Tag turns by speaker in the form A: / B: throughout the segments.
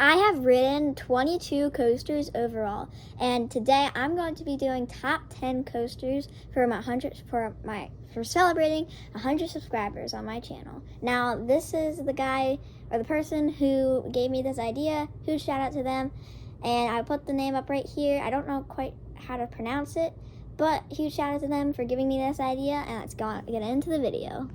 A: I have ridden 22 coasters overall, and today I'm going to be doing top 10 coasters for for celebrating 100 subscribers on my channel. Now, this is the guy or the person who gave me this idea. Huge shout out to them, and I put the name up right here. I don't know quite how to pronounce it, but huge shout out to them for giving me this idea, and let's get into the video.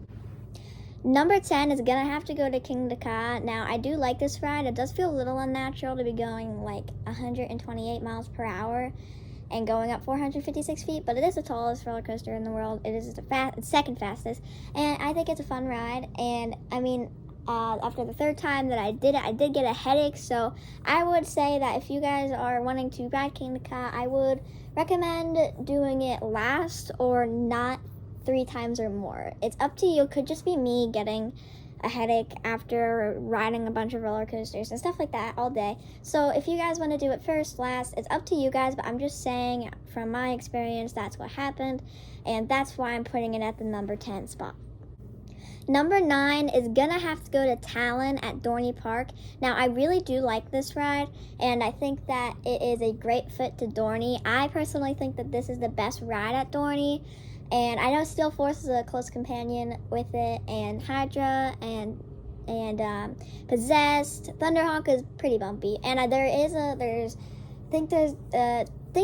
A: Number 10 is gonna have to go to Kingda Ka. Now, I do like this ride. It does feel a little unnatural to be going like 128 miles per hour and going up 456 feet, but it is the tallest roller coaster in the world. It is the second fastest, and I think it's a fun ride. And I mean, after the third time that I did it, I did get a headache, so I would say that if you guys are wanting to ride Kingda Ka, I would recommend doing it last or not 3 times or more. It's up to you. It could just be me getting a headache after riding a bunch of roller coasters and stuff like that all day. So if you guys want to do it first, last, it's up to you guys, but I'm just saying from my experience, that's what happened, and that's why I'm putting it at the number 10 spot. Number 9 is gonna have to go to Talon at Dorney Park. Now, I really do like this ride, and I think that it is a great fit to Dorney. I personally think that this is the best ride at Dorney. And I know Steel Force is a close companion with it, and Hydra and Possessed. Thunderhawk is pretty bumpy, and I think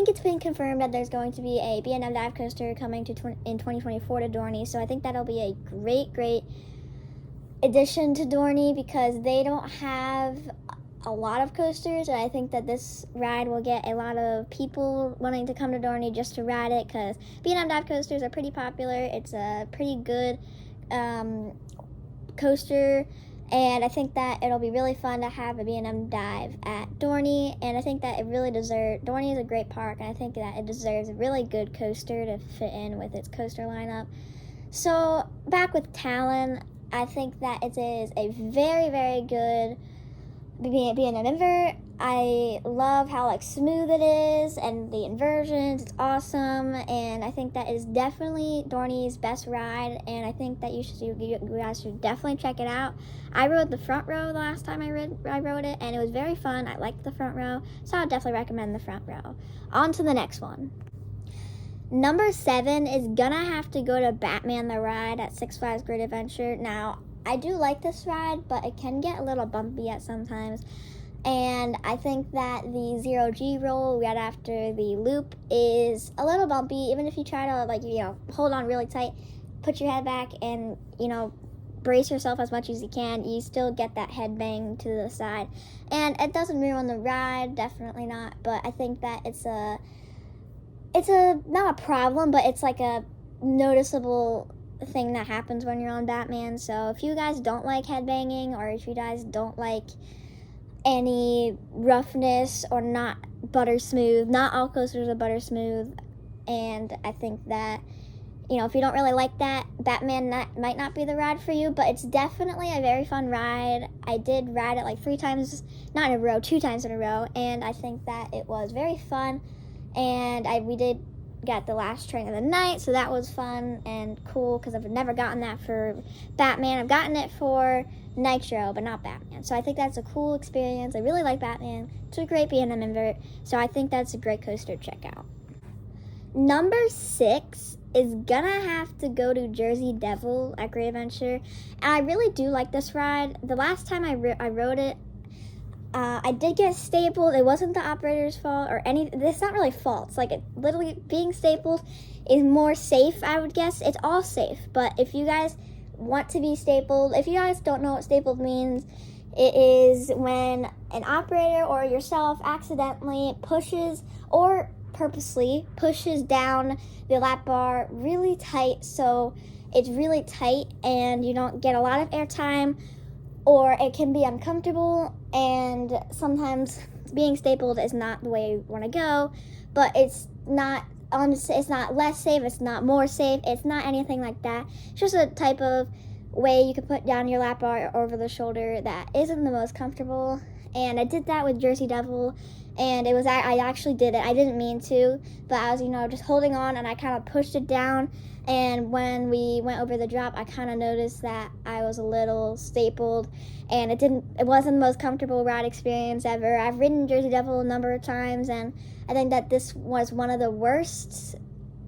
A: it's been confirmed that there's going to be a B&M dive coaster coming in 2024 to Dorney. So I think that'll be a great addition to Dorney because they don't have a lot of coasters, and I think that this ride will get a lot of people wanting to come to Dorney just to ride it because B&M dive coasters are pretty popular. It's a pretty good coaster, and I think that it'll be really fun to have a B&M dive at Dorney, and I think that Dorney is a great park, and I think that it deserves a really good coaster to fit in with its coaster lineup. So back with Talon, I think that it is a very good being an invert. I love how smooth it is and the inversions. It's awesome, and I think that is definitely Dorney's best ride, and I think that you guys should definitely check it out. I rode the front row the last time I rode it, and it was very fun. I liked the front row, so I would definitely recommend the front row. On to the next one. Number 7 is gonna have to go to Batman the Ride at Six Flags Great Adventure. Now, I do like this ride, but it can get a little bumpy at sometimes. And I think that the 0G roll right after the loop is a little bumpy. Even if you try to hold on really tight, put your head back and, brace yourself as much as you can, you still get that head bang to the side. And it doesn't ruin the ride, definitely not. But I think that it's not a problem, but it's like a noticeable thing that happens when you're on Batman. So if you guys don't like headbanging, or if you guys don't like any roughness or not butter smooth, not all coasters are butter smooth, and I think that if you don't really like that, Batman might not be the ride for you, but it's definitely a very fun ride. I did ride it 3 times, not in a row, 2 times in a row, and I think that it was very fun, and we did got the last train of the night, so that was fun and cool because I've never gotten that for Batman. I've gotten it for Nitro, but not Batman. So I think that's a cool experience. I really like Batman. It's a great B&M invert, so I think that's a great coaster to check out. Number 6 is gonna have to go to Jersey Devil at Great Adventure, and I really do like this ride. The last time I rode it, I did get stapled. It wasn't the operator's fault or it's not really fault. It's literally being stapled is more safe, I would guess. It's all safe, but if you guys want to be stapled, if you guys don't know what stapled means, it is when an operator or yourself accidentally pushes or purposely pushes down the lap bar really tight, so it's really tight and you don't get a lot of airtime, or it can be uncomfortable, and sometimes being stapled is not the way you want to go, but it's not less safe, it's not more safe, it's not anything like that. It's just a type of way you can put down your lap bar over the shoulder that isn't the most comfortable. And I did that with Jersey Devil, and I actually did it. I didn't mean to, but I was, just holding on, and I kind of pushed it down. And when we went over the drop, I kind of noticed that I was a little stapled, and it wasn't the most comfortable ride experience ever. I've ridden Jersey Devil a number of times, and I think that this was one of the worst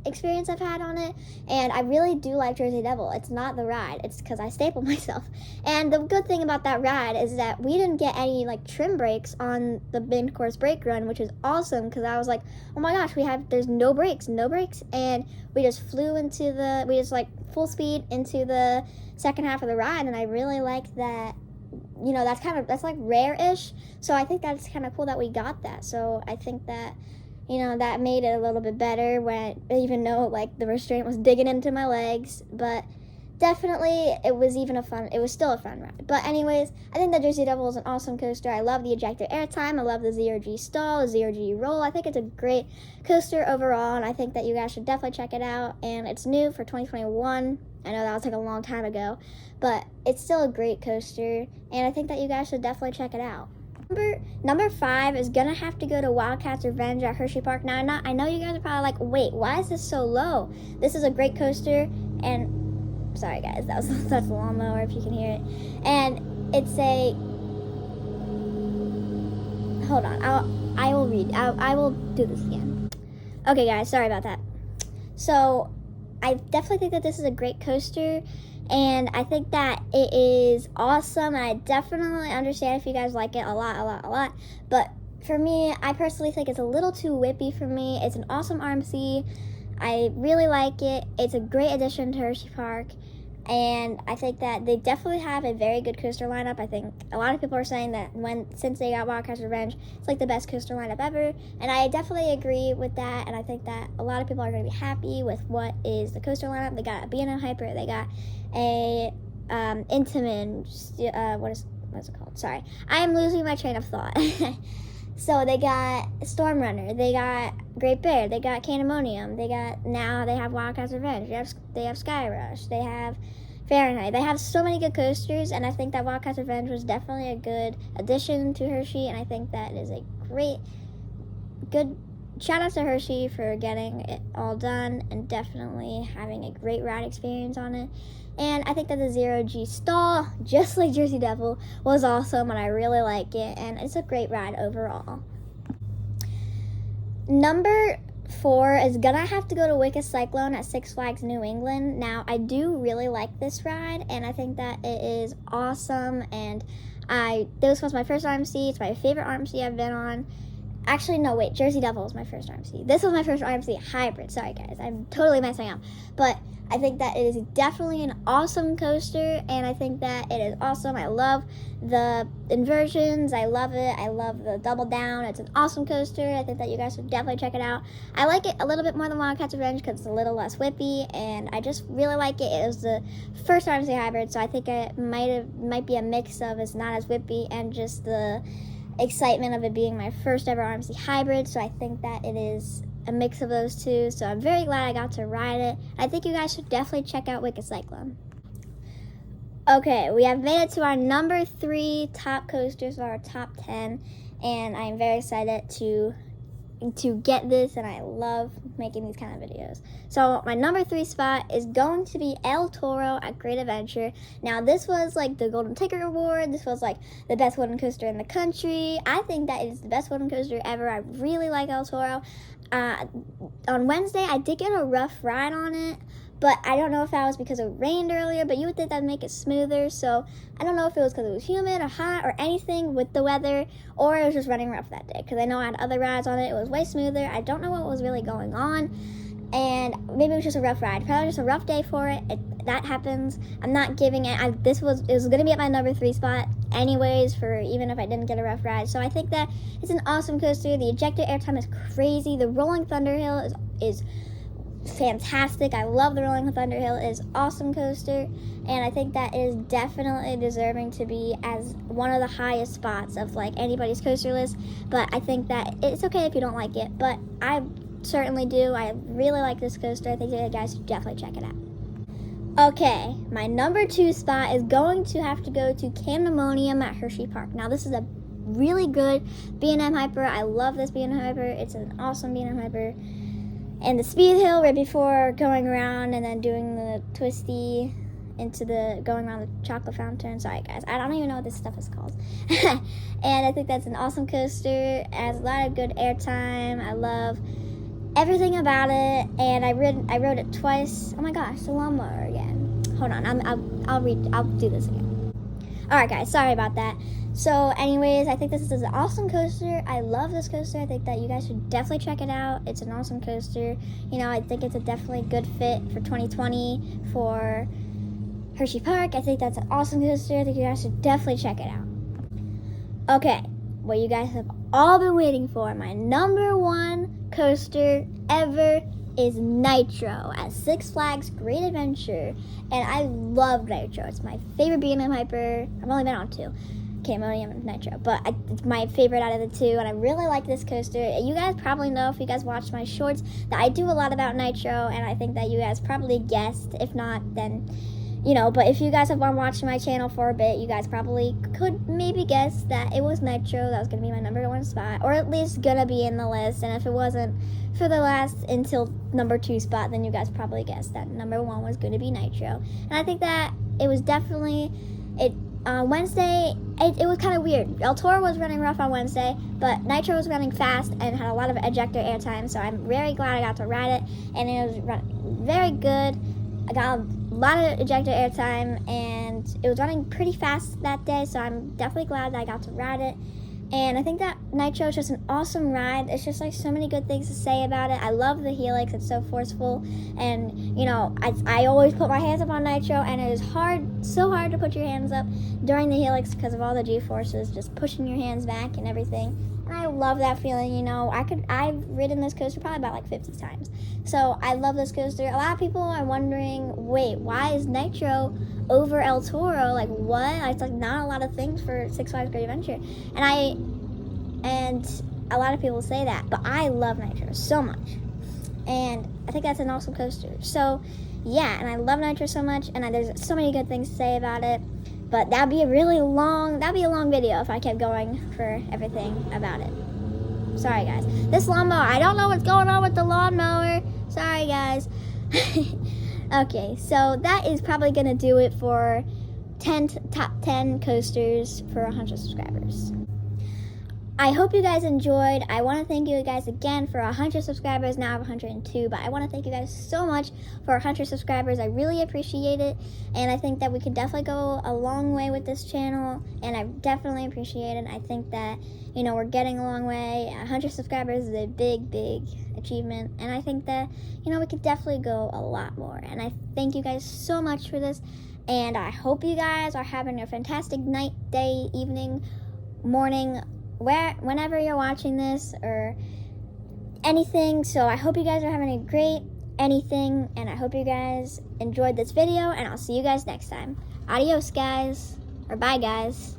A: experience I've had on it. And I really do like Jersey Devil. It's not the ride, it's because I stapled myself. And the good thing about that ride is that we didn't get any trim brakes on the main course brake run, which is awesome, because I was like, oh my gosh, there's no brakes, and we just full speed into the second half of the ride. And I really like that. That's rare-ish, so I think that's kind of cool that we got that. So I think that that made it a little bit better, even though the restraint was digging into my legs. But definitely it was still a fun ride. But anyways, I think that Jersey Devil is an awesome coaster. I love the ejector airtime. I love the zero-G stall, the zero-G roll. I think it's a great coaster overall, and I think that you guys should definitely check it out. And it's new for 2021. I know that was a long time ago, but it's still a great coaster, and I think that you guys should definitely check it out. Number 5 is gonna have to go to Wildcats Revenge at Hershey Park. Now, I know you guys are probably like, wait, why is this so low? This is a great coaster, and sorry guys, that's a lawnmower if you can hear it. And it's hold on, I will read. I will do this again. Okay guys, sorry about that. So I definitely think that this is a great coaster, and I think that it is awesome. I definitely understand if you guys like it a lot. But for me, I personally think it's a little too whippy for me. It's an awesome RMC. I really like it. It's a great addition to Hershey Park. And I think that they definitely have a very good coaster lineup. I think a lot of people are saying that since they got Wildcats Revenge, it's the best coaster lineup ever. And I definitely agree with that. And I think that a lot of people are going to be happy with what is the coaster lineup. They got a B&M Hyper. They got a Intamin. What's it called? Sorry, I am losing my train of thought. So they got Storm Runner, they got Great Bear, they got Candemonium, now they have Wildcats Revenge, they have Sky Rush, they have Fahrenheit. They have so many good coasters, and I think that Wildcats Revenge was definitely a good addition to Hershey, and I think that is a good shout out to Hershey for getting it all done and definitely having a great ride experience on it. And I think that the zero-G stall, just like Jersey Devil, was awesome, and I really like it, and it's a great ride overall. Number 4 is gonna have to go to Wicked Cyclone at Six Flags New England. Now, I do really like this ride, and I think that it is awesome, and this was my first RMC. It's my favorite RMC I've been on. Actually, no, wait, Jersey Devil was my first RMC. This was my first RMC hybrid. Sorry, guys, I'm totally messing up. But I think that it is definitely an awesome coaster, and I think that it is awesome. I love the inversions. I love it. I love the double down. It's an awesome coaster. I think that you guys should definitely check it out. I like it a little bit more than Wildcats Revenge because it's a little less whippy, and I just really like it. It was the first RMC hybrid, so I think it might be a mix of it's not as whippy and just the excitement of it being my first ever RMC hybrid. So I think that it is a mix of those two, so I'm very glad I got to ride it. I think you guys should definitely check out Wicked Cyclone. Okay, we have made it to our number 3 top coasters of our top 10, and I'm very excited to get this, and I love making these kind of videos. So my number 3 spot is going to be El Toro at Great Adventure. Now this was the Golden Ticket Award. This was the best wooden coaster in the country. I think that it is the best wooden coaster ever. I really like El Toro. On Wednesday I did get a rough ride on it, but I don't know if that was because it rained earlier, but you would think that would make it smoother. So I don't know if it was because it was humid or hot or anything with the weather, or it was just running rough that day, because I know I had other rides on it. It was way smoother. I don't know what was really going on, and maybe it was just a rough ride. Probably just a rough day for it. That happens. I'm not giving it. It was going to be at my number 3 spot anyways, for even if I didn't get a rough ride. So I think that it's an awesome coaster. The ejector airtime is crazy. The Rolling Thunder Hill is fantastic. I love the Rolling Thunder Hill. It is awesome coaster, and I think that it is definitely deserving to be as one of the highest spots of anybody's coaster list. But I think that it's okay if you don't like it, but I certainly do. I really like this coaster. I think you guys should definitely check it out. Okay, my number 2 spot is going to have to go to Camdemonium at Hershey Park. Now, this is a really good B&M Hyper. I love this B&M Hyper. It's an awesome B&M Hyper. And the speed hill right before going around and then doing the twisty into the going around the chocolate fountain. Sorry guys, I don't even know what this stuff is called. And I think that's an awesome coaster. It has a lot of good airtime. I love everything about it, and I rode it twice. Oh my gosh, the lawnmower again. Hold on, I'll do this again. All right, guys, sorry about that. So, anyways, I think this is an awesome coaster. I love this coaster. I think that you guys should definitely check it out. It's an awesome coaster. You know, I think it's a definitely good fit for 2020 for Hershey Park. I think that's an awesome coaster. I think you guys should definitely check it out. Okay, what you guys have all been waiting for, my number 1 coaster ever is Nitro at Six Flags Great Adventure. And I love Nitro. It's my favorite B&M Hyper. I've only been on 2, Camdemonium and Nitro, but it's my favorite out of the 2, and I really like this coaster. You guys probably know, if you guys watch my shorts, that I do a lot about Nitro, and I think that you guys probably guessed. If not, then you know, but if you guys have been watching my channel for a bit, you guys probably could maybe guess that it was Nitro that was going to be my number 1 spot, or at least going to be in the list. And if it wasn't for the last until number 2 spot, then you guys probably guessed that number 1 was going to be Nitro. And I think that it was definitely, Wednesday, it was kind of weird. El Toro was running rough on Wednesday, but Nitro was running fast and had a lot of ejector airtime, so I'm very glad I got to ride it, and it was running very good. I got a lot of ejector airtime, and it was running pretty fast that day, so I'm definitely glad that I got to ride it. And I think that Nitro is just an awesome ride. It's just like so many good things to say about it. I love the helix. It's so forceful, and you know, I always put my hands up on Nitro, and it is so hard to put your hands up during the helix because of all the G-forces just pushing your hands back and everything. And I love that feeling. You know, I've ridden this coaster probably about like 50 times. So I love this coaster. A lot of people are wondering, wait, why is Nitro over El Toro? Like, what? It's like not a lot of things for Six Flags Great Adventure. And a lot of people say that, but I love Nitro so much. And I think that's an awesome coaster. So yeah, and I love Nitro so much, and there's so many good things to say about it. But that'd be a long video if I kept going for everything about it. Sorry, guys. This lawnmower, I don't know what's going on with the lawnmower. Sorry, guys. Okay, so that is probably going to do it for top 10 coasters for 100 subscribers. I hope you guys enjoyed. I want to thank you guys again for 100 subscribers. Now I have 102, but I want to thank you guys so much for 100 subscribers. I really appreciate it, and I think that we could definitely go a long way with this channel, and I definitely appreciate it. I think that, you know, we're getting a long way. 100 subscribers is a big achievement, and I think that, you know, we could definitely go a lot more, and I thank you guys so much for this, and I hope you guys are having a fantastic night, day, evening, morning, whenever you're watching this or anything. So I hope you guys are having a great anything, and I hope you guys enjoyed this video, and I'll see you guys next time. Adios, guys, or bye, guys.